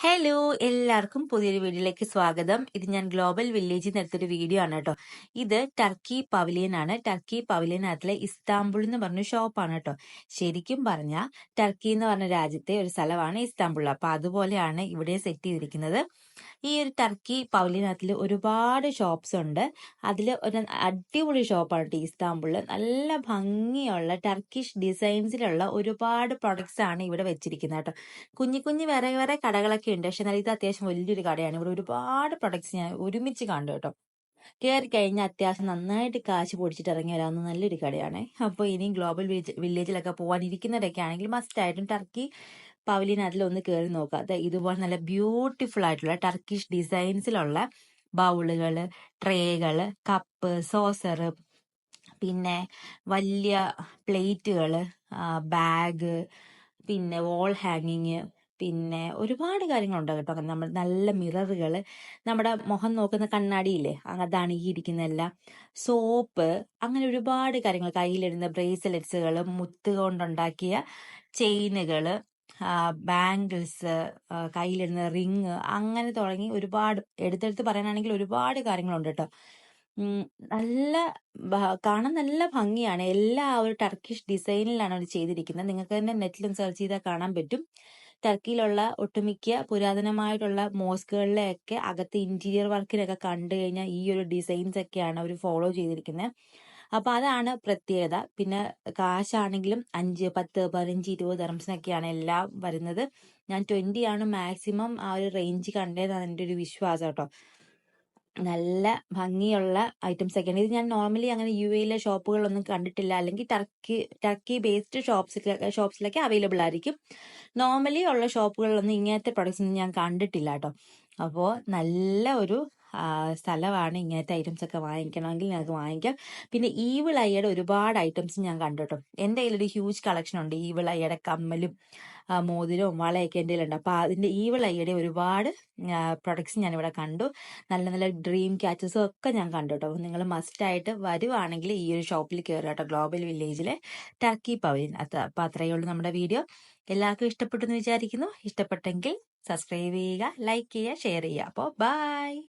Hello, എല്ലാവർക്കും പുതിയൊരു വീഡിയോയിലേക്ക് സ്വാഗതം. ഇത് ഞാൻ ഗ്ലോബൽ വില്ലേജിൽ നിന്ന് എടുത്തൊരു വീഡിയോ ആണ് കേട്ടോ. ഇത് ടർക്കി പവലിയൻ ആണ്. ടർക്കി പവലിയനകത്തിലെ ഇസ്താംബുൾ എന്ന് പറഞ്ഞ ഷോപ്പാണ് കേട്ടോ. ശരിക്കും പറഞ്ഞാൽ ടർക്കി എന്ന് പറഞ്ഞ രാജ്യത്തെ ഒരു സ്ഥലമാണ് ഇസ്താംബുൾ. അപ്പൊ അതുപോലെയാണ് ഇവിടെ സെറ്റ് ചെയ്തിരിക്കുന്നത്. ഈ ഒരു ടർക്കി പവലിയനകത്തിൽ ഒരുപാട് ഷോപ്സ് ഉണ്ട്. അതിൽ ഒരു അടിപൊളി ഷോപ്പാണ് കേട്ടോ ഇസ്താംബുളിൽ. നല്ല ഭംഗിയുള്ള ടർക്കിഷ് ഡിസൈൻസിലുള്ള ഒരുപാട് പ്രൊഡക്ട്സ് ആണ് ഇവിടെ വെച്ചിരിക്കുന്നത് കേട്ടോ. കുഞ്ഞു കുഞ്ഞു വേറെ വേറെ കടകളൊക്കെ ഉണ്ട്. പക്ഷെ എന്നാൽ ഇത് അത്യാവശ്യം വലിയൊരു കടയാണ്. ഇവിടെ ഒരുപാട് പ്രൊഡക്ട്സ് ഞാൻ ഒരുമിച്ച് കണ്ടു കേട്ടോ. കയറി കഴിഞ്ഞാൽ അത്യാവശ്യം നന്നായിട്ട് കാശ് പൊടിച്ചിട്ട് ഇറങ്ങി വരാവുന്ന നല്ലൊരു കടയാണ്. അപ്പോൾ ഇനിയും ഗ്ലോബൽ വില്ലേജിലൊക്കെ പോകാനിരിക്കുന്നവരൊക്കെ ആണെങ്കിൽ മസ്റ്റ് ആയിട്ടും ടർക്കി പവലിയൻ അതിലൊന്ന് കയറി നോക്കുക. അത് ഇതുപോലെ നല്ല ബ്യൂട്ടിഫുൾ ആയിട്ടുള്ള ടർക്കിഷ് ഡിസൈൻസിലുള്ള ബൗളുകള്, ട്രേകള്, കപ്പ്, സോസർ, പിന്നെ വലിയ പ്ലേറ്റുകള്, ബാഗ്, പിന്നെ വോൾ ഹാങ്ങിങ്, പിന്നെ ഒരുപാട് കാര്യങ്ങളുണ്ട് കേട്ടോ. നമ്മൾ നല്ല മിററുകൾ, നമ്മുടെ മുഖം നോക്കുന്ന കണ്ണാടിയില്ലേ, അതാണ് ഈ ഇരിക്കുന്നതെല്ലാം, സോപ്പ്, അങ്ങനെ ഒരുപാട് കാര്യങ്ങൾ, കയ്യിലിടുന്ന ബ്രേസ്ലെറ്റ്സുകൾ, മുത്ത് കൊണ്ടുണ്ടാക്കിയ ചെയിനുകള്, ബാംഗിൾസ്, കയ്യിലിടുന്ന റിങ്, അങ്ങനെ തുടങ്ങി ഒരുപാട് എടുത്തെടുത്ത് പറയാനാണെങ്കിൽ ഒരുപാട് കാര്യങ്ങളുണ്ട് കേട്ടോ. നല്ല കാണാൻ നല്ല ഭംഗിയാണ്. എല്ലാ ഒരു ടർക്കിഷ് ഡിസൈനിലാണ് അവർ ചെയ്തിരിക്കുന്നത്. നിങ്ങൾക്ക് തന്നെ നെറ്റിലും സെർച്ച് ചെയ്താൽ കാണാൻ പറ്റും. ടർക്കിയിലുള്ള ഒട്ടുമിക്ക പുരാതനമായിട്ടുള്ള മോസ്കുകളിലെയൊക്കെ അകത്ത് ഇന്റീരിയർ വർക്കിനൊക്കെ കണ്ടു കഴിഞ്ഞാൽ ഈ ഒരു ഡിസൈൻസ് ഒക്കെയാണ് അവർ ഫോളോ ചെയ്തിരിക്കുന്നത്. അപ്പൊ അതാണ് പ്രത്യേകത. പിന്നെ കാശാണെങ്കിലും 5, 10, 15, 20 ദിർഹംസിനൊക്കെയാണ് എല്ലാം വരുന്നത്. ഞാൻ 20 ആണ് മാക്സിമം ആ ഒരു റേഞ്ച് കണ്ടതെന്നാണ് എൻ്റെ ഒരു വിശ്വാസം കേട്ടോ. നല്ല ഭംഗിയുള്ള ഐറ്റംസ് ഒക്കെയാണ്. ഇത് ഞാൻ നോർമലി അങ്ങനെ UAE ഷോപ്പുകളിലൊന്നും കണ്ടിട്ടില്ല. അല്ലെങ്കിൽ ടർക്കി ബേസ്ഡ് ഷോപ്സിലൊക്കെ അവൈലബിൾ ആയിരിക്കും. നോർമലി ഉള്ള ഷോപ്പുകളിലൊന്നും ഇങ്ങനത്തെ പ്രൊഡക്ട്സ് ഒന്നും ഞാൻ കണ്ടിട്ടില്ല കേട്ടോ. അപ്പോൾ നല്ല ഒരു സ്ഥലമാണ്. ഇങ്ങനത്തെ ഐറ്റംസ് ഒക്കെ വാങ്ങിക്കണമെങ്കിൽ ഞങ്ങൾക്ക് വാങ്ങിക്കാം. പിന്നെ ഈവിൾ ഐയുടെ ഒരുപാട് ഐറ്റംസ് ഞാൻ കണ്ടു കേട്ടോ. എൻ്റെ കയ്യിലൊരു ഹ്യൂജ് കളക്ഷൻ ഉണ്ട്. ഈവിൾ ഐയുടെ കമ്മലും മോതിരവും വളയൊക്കെ എൻ്റെ കയ്യിലുണ്ട്. അപ്പോൾ അതിൻ്റെ ഈവിൾ ഐയുടെ ഒരുപാട് പ്രൊഡക്ട്സ് ഞാനിവിടെ കണ്ടു. നല്ല നല്ല ഡ്രീം ക്യാച്ചസും ഒക്കെ ഞാൻ കണ്ടു കേട്ടോ. അപ്പോൾ നിങ്ങൾ മസ്റ്റായിട്ട് വരുവാണെങ്കിൽ ഈ ഒരു ഷോപ്പിൽ കയറുക കേട്ടോ, ഗ്ലോബൽ വില്ലേജിലെ ടർക്കി പവലിയൻ. അപ്പോൾ അത്രയേ ഉള്ളൂ നമ്മുടെ വീഡിയോ. എല്ലാവർക്കും ഇഷ്ടപ്പെട്ടു എന്ന് വിചാരിക്കുന്നു. ഇഷ്ടപ്പെട്ടെങ്കിൽ സബ്സ്ക്രൈബ് ചെയ്യുക, ലൈക്ക് ചെയ്യുക, ഷെയർ ചെയ്യുക. അപ്പോൾ ബൈ.